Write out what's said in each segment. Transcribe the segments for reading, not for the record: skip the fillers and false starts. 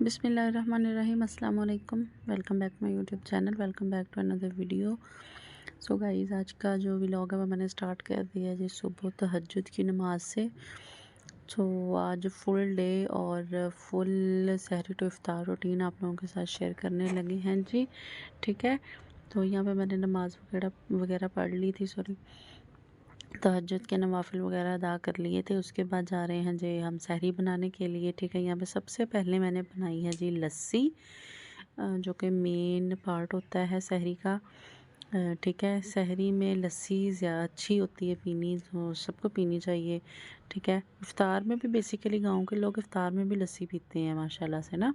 बिस्मिल्लाहिर्रहमानिर्रहीम, अस्सलाम वालेकुम। Welcome back my YouTube channel, welcome back to another video. So guys, आज का जो व्लॉग है वो मैंने स्टार्ट कर दिया जी सुबह तहज्जुद की नमाज से। सो आज फुल डे और फुल सहरी टू इफ्तार रूटीन आप लोगों के साथ शेयर करने लगी हैं जी। ठीक है, तो यहाँ पे मैंने नमाज वगैरह पढ़ ली थी, सॉरी, तहज्जुद के नवाफिल वगैरह अदा कर लिए थे। उसके बाद जा रहे हैं जी हम सहरी बनाने के लिए। ठीक है, यहाँ पे सबसे पहले मैंने बनाई है जी लस्सी, जो कि मेन पार्ट होता है सहरी का। ठीक है, सहरी में लस्सी ज़्यादा अच्छी होती है पीनी, तो सबको पीनी चाहिए। ठीक है, इफ्तार में भी बेसिकली गांव के लोग इफ्तार में भी लस्सी पीते हैं माशाल्लाह से ना।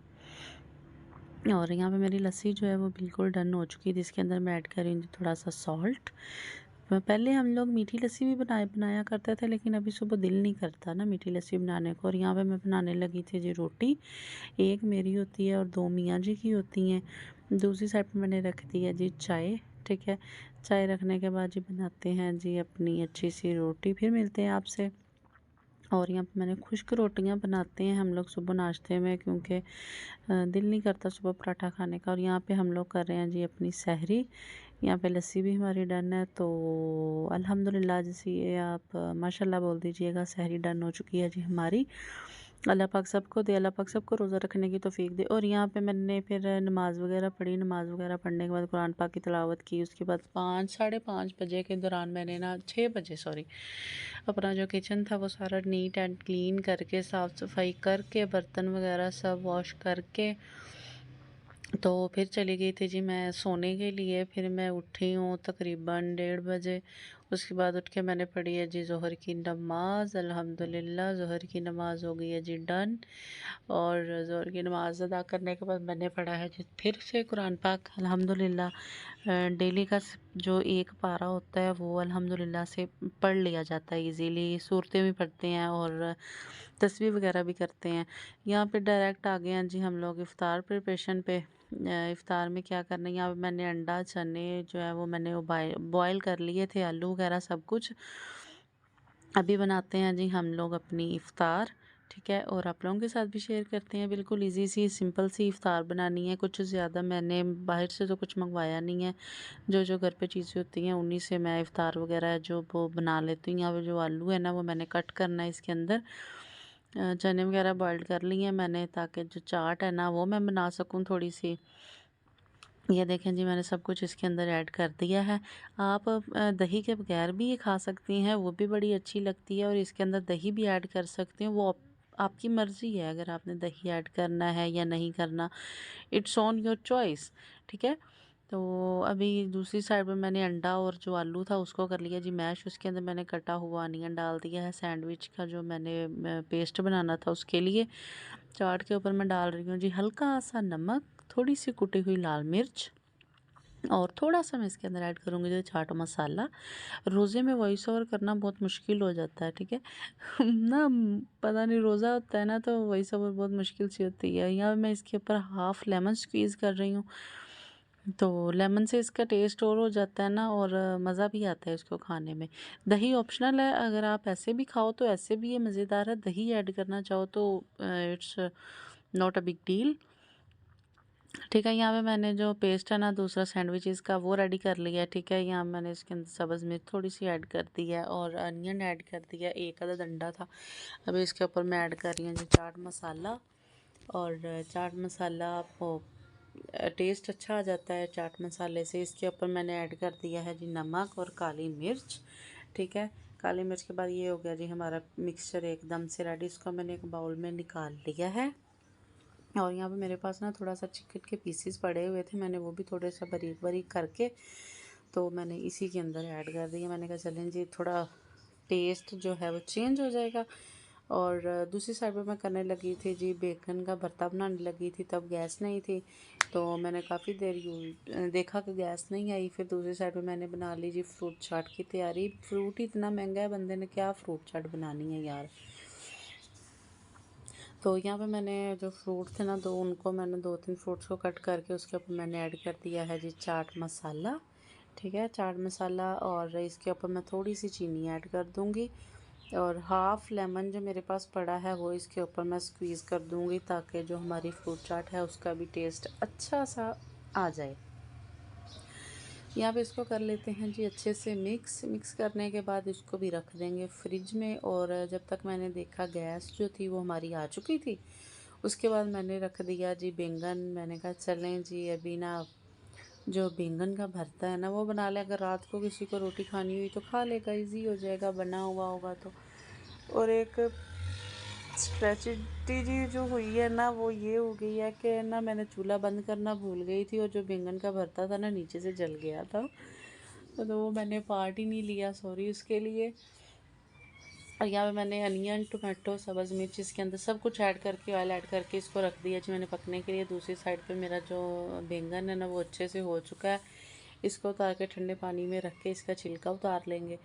और यहाँ पे मेरी लस्सी जो है वो बिल्कुल डन हो चुकी है। इसके अंदर मैं ऐड करूँगी थोड़ा सा सॉल्ट। पहले हम लोग मीठी लस्सी भी बनाया करते थे, लेकिन अभी सुबह दिल नहीं करता ना मीठी लस्सी बनाने को। और यहाँ पे मैं बनाने लगी थी जी रोटी। एक मेरी होती है और दो मियाँ जी की होती हैं। दूसरी साइड पे मैंने रख दी है जी चाय। ठीक है, चाय रखने के बाद जी बनाते हैं जी अपनी अच्छी सी रोटी। फिर मिलते हैं आपसे। और यहाँ पे मैंने खुश्क रोटियाँ बनाते हैं हम लोग सुबह नाश्ते में, क्योंकि दिल नहीं करता सुबह पराठा खाने का। और यहाँ पे हम लोग कर रहे हैं जी अपनी सहरी। यहाँ पे लस्सी भी हमारी डन है, तो अल्हम्दुलिल्लाह जैसे ये आप माशाल्लाह बोल दीजिएगा, सहरी डन हो चुकी है जी हमारी। अल्लाह पाक सबको दे, अल्लाह पाक सबको रोज़ा रखने की तौफीक दे। और यहाँ पे मैंने फिर नमाज़ वगैरह पढ़ी। नमाज़ वगैरह पढ़ने के बाद कुरान पाक की तिलावत की। उसके बाद 5 साढ़े 5 बजे के दौरान मैंने ना 6 बजे सॉरी, अपना जो किचन था वो सारा नीट एंड क्लीन करके, साफ़ सफाई करके, बर्तन वगैरह सब वॉश करके, तो फिर चली गई थी जी मैं सोने के लिए। फिर मैं उठी हूँ तकरीबन 1:30 बजे। उसके बाद उठ के मैंने पढ़ी है जी ज़ोहर की नमाज़। अल्हम्दुलिल्लाह ज़ोहर की नमाज़ हो गई है जी डन। और ज़ोहर की नमाज़ अदा करने के बाद मैंने पढ़ा है जी फिर से कुरान पाक अल्हम्दुलिल्लाह। डेली का जो एक पारा होता है वो अल्हम्दुलिल्लाह से पढ़ लिया जाता है इजीली। सूरतें भी पढ़ते हैं और तस्वीर वगैरह भी करते हैं। यहाँ पे डायरेक्ट आ गए हैं जी हम लोग इफ़्तार प्रिपरेशन पे। इफ़्तार में क्या करना है, यहाँ पे मैंने अंडा चने जो है वो मैंने बॉयल कर लिए थे, आलू वगैरह सब कुछ। अभी बनाते हैं जी हम लोग अपनी इफ़्तार। ठीक है, और आप लोगों के साथ भी शेयर करते हैं। बिल्कुल इजी सी सिंपल सी इफ़्तार बनानी है। कुछ ज़्यादा मैंने बाहर से तो कुछ मंगवाया नहीं है। जो जो घर पे चीज़ें होती हैं उन्हीं से मैं इफ़्तार वगैरह जो वो बना लेती हूँ। यहाँ पे जो आलू है ना वो मैंने कट करना है इसके अंदर। चने वगैरह बॉइल्ड कर लिए हैं मैंने, ताकि जो चाट है ना वो मैं बना सकूँ थोड़ी सी। ये देखें जी मैंने सब कुछ इसके अंदर ऐड कर दिया है। आप दही के बगैर भी ये खा सकती हैं, वो भी बड़ी अच्छी लगती है। और इसके अंदर दही भी ऐड कर सकती हैं, वो आपकी मर्ज़ी है अगर आपने दही ऐड करना है या नहीं करना। It's on your choice. ठीक है, तो अभी दूसरी साइड पे मैंने अंडा और जो आलू था उसको कर लिया जी मैश। उसके अंदर मैंने कटा हुआ अनियन डाल दिया है, सैंडविच का जो मैंने पेस्ट बनाना था उसके लिए। चाट के ऊपर मैं डाल रही हूँ जी हल्का सा नमक, थोड़ी सी कुटी हुई लाल मिर्च, और थोड़ा सा मैं इसके अंदर ऐड करूँगी जो चाट मसाला। रोज़े में वॉइस ओवर करना बहुत मुश्किल हो जाता है। ठीक है ना, पता नहीं रोज़ा होता है ना तो वॉइस ओवर बहुत मुश्किल सी होती है। यहाँ मैं इसके ऊपर हाफ लेमन स्क्वीज़ कर रही हूँ, तो लेमन से इसका टेस्ट और हो जाता है ना, और मज़ा भी आता है इसको खाने में। दही ऑप्शनल है, अगर आप ऐसे भी खाओ तो ऐसे भी ये मज़ेदार है। दही ऐड करना चाहो तो it's not a big deal. ठीक है, यहाँ पे मैंने जो पेस्ट है ना दूसरा सैंडविचेस का वो रेडी कर लिया है। ठीक है, यहाँ मैंने इसके अंदर सब्ज़ मिर्च थोड़ी सी ऐड कर दी है और अनियन ऐड कर दिया, एक आधा डंडा था। अभी इसके ऊपर मैं ऐड कर रही हूँ जी चाट मसाला। और चाट मसाला आपको टेस्ट अच्छा आ जाता है चाट मसाले से। इसके ऊपर मैंने ऐड कर दिया है जी नमक और काली मिर्च। ठीक है, काली मिर्च के बाद ये हो गया जी हमारा मिक्सचर एकदम से रेडी। इसको मैंने एक बाउल में निकाल लिया है। और यहाँ पे मेरे पास ना थोड़ा सा चिकन के पीसेस पड़े हुए थे, मैंने वो भी थोड़े सा बारीक बारीक करके तो मैंने इसी के अंदर ऐड कर दिया। मैंने कहा चलें जी थोड़ा टेस्ट जो है वो चेंज हो जाएगा। और दूसरी साइड पे मैं करने लगी थी जी बेकन का भरता बनाने लगी थी, तब गैस नहीं थी, तो मैंने काफ़ी देर देखा कि गैस नहीं आई। फिर दूसरी साइड पे मैंने बना ली जी फ्रूट चाट की तैयारी। फ्रूट ही इतना महंगा है, बंदे ने क्या फ्रूट चाट बनानी है यार। तो यहाँ पे मैंने जो फ्रूट थे ना दो, उनको मैंने 2-3 फ्रूट्स को कट करके उसके ऊपर मैंने ऐड कर दिया है जी चाट मसाला। ठीक है, चाट मसाला, और इसके ऊपर मैं थोड़ी सी चीनी ऐड कर दूँगी। और हाफ़ लेमन जो मेरे पास पड़ा है वो इसके ऊपर मैं स्क्वीज़ कर दूँगी, ताकि जो हमारी फ्रूट चाट है उसका भी टेस्ट अच्छा सा आ जाए। यहाँ पे इसको कर लेते हैं जी अच्छे से मिक्स करने के बाद इसको भी रख देंगे फ्रिज में। और जब तक मैंने देखा गैस जो थी वो हमारी आ चुकी थी, उसके बाद मैंने रख दिया जी बैंगन। मैंने कहा चलें जी अभी ना जो बैंगन का भरता है ना वो बना लें, अगर रात को किसी को रोटी खानी हुई तो खा लेगा, इजी हो जाएगा बना हुआ होगा तो। और एक स्ट्रेटजी जो हुई है ना वो ये हो गई है कि ना मैंने चूल्हा बंद करना भूल गई थी, और जो बैंगन का भरता था ना नीचे से जल गया था, तो वो मैंने पार्ट ही नहीं लिया, सॉरी उसके लिए। और यहाँ पे मैंने अनियन, टोमेटो, सब्ज़ मिर्च इसके अंदर सब कुछ ऐड करके, ऑयल ऐड करके इसको रख दिया जी मैंने पकने के लिए। दूसरी साइड पे मेरा जो बैंगन है ना वो अच्छे से हो चुका है। इसको उतार के ठंडे पानी में रख के इसका छिलका उतार लेंगे।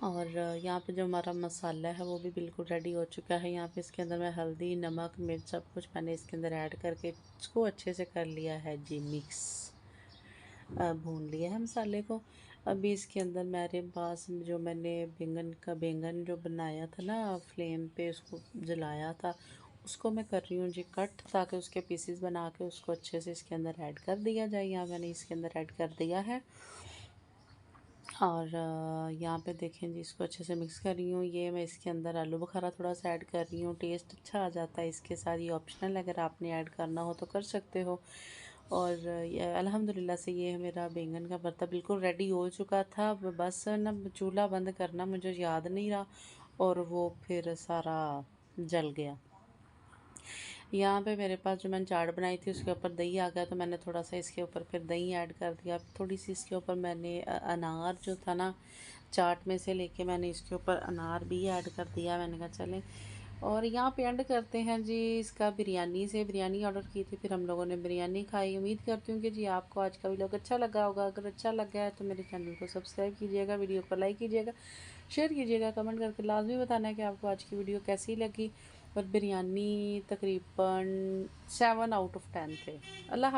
और यहाँ पे जो हमारा मसाला है वो भी बिल्कुल रेडी हो चुका है। यहाँ पे इसके अंदर मैं हल्दी, नमक, मिर्च सब कुछ मैंने इसके अंदर ऐड करके इसको अच्छे से कर लिया है जी मिक्स। भून लिया है मसाले को। अभी इसके अंदर मेरे पास जो मैंने बैंगन जो बनाया था ना फ्लेम पे उसको जलाया था, उसको मैं कर रही हूँ जी कट, ताकि उसके पीसेस बना के उसको अच्छे से इसके अंदर ऐड कर दिया जाए। यहाँ मैंने इसके अंदर ऐड कर दिया है। और यहाँ पे देखें जी इसको अच्छे से मिक्स कर रही हूँ। ये मैं इसके अंदर आलू बुखारा थोड़ा सा ऐड कर रही हूँ, टेस्ट अच्छा आ जाता है इसके साथ। ये ऑप्शनल है, अगर आपने ऐड करना हो तो कर सकते हो। और ये अल्हम्दुलिल्लाह से ये मेरा बैंगन का भरता बिल्कुल रेडी हो चुका था। बस ना चूल्हा बंद करना मुझे याद नहीं रहा, और वो फिर सारा जल गया। यहाँ पे मेरे पास जो मैंने चाट बनाई थी उसके ऊपर दही आ गया, तो मैंने थोड़ा सा इसके ऊपर फिर दही ऐड कर दिया। थोड़ी सी इसके ऊपर मैंने अनार जो था ना चाट में से लेके मैंने इसके ऊपर अनार भी ऐड कर दिया। मैंने कहा चलें, और यहाँ पे एंड करते हैं जी इसका बिरयानी ऑर्डर की थी, फिर हम लोगों ने बिरयानी खाई। उम्मीद करती हूँ कि जी आपको आज का व्लॉग अच्छा लगा होगा। अगर अच्छा लगा है तो मेरे चैनल को सब्सक्राइब कीजिएगा, वीडियो को लाइक कीजिएगा, शेयर कीजिएगा, कमेंट करके लाजमी बताना है कि आपको आज की वीडियो कैसी लगी। और बिरयानी तकरीबन 7 आउट ऑफ 10 थे। अल्लाह